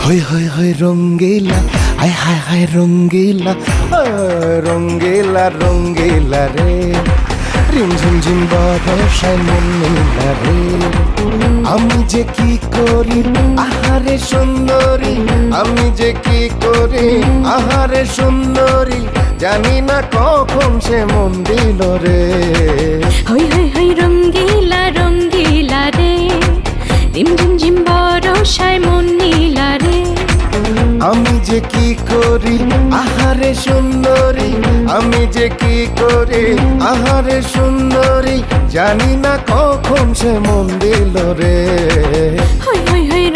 হই হই হই রঙ্গিলা, হায় হায় হায় রঙ্গিলা, রঙ্গিলা রঙ্গিলা রে, রিম ঝিম ঝিম বর্ষায় মন নীলা রে। আমি যে কি করি আহারে সুন্দরী, আমি যে কি করি আহারে সুন্দরী, জানি না কখন সে মন দিল রে। হই হই হই রঙ্গিলা রঙ্গিলা রে, রিম ঝিম ঝিম বর্ষায় মন নীলা রে। আমি যে কি করি আহারে সুন্দরী, আমি যে কি করি আহারে সুন্দরী, জানি না কখন সে মন দিল রে। হই হই হই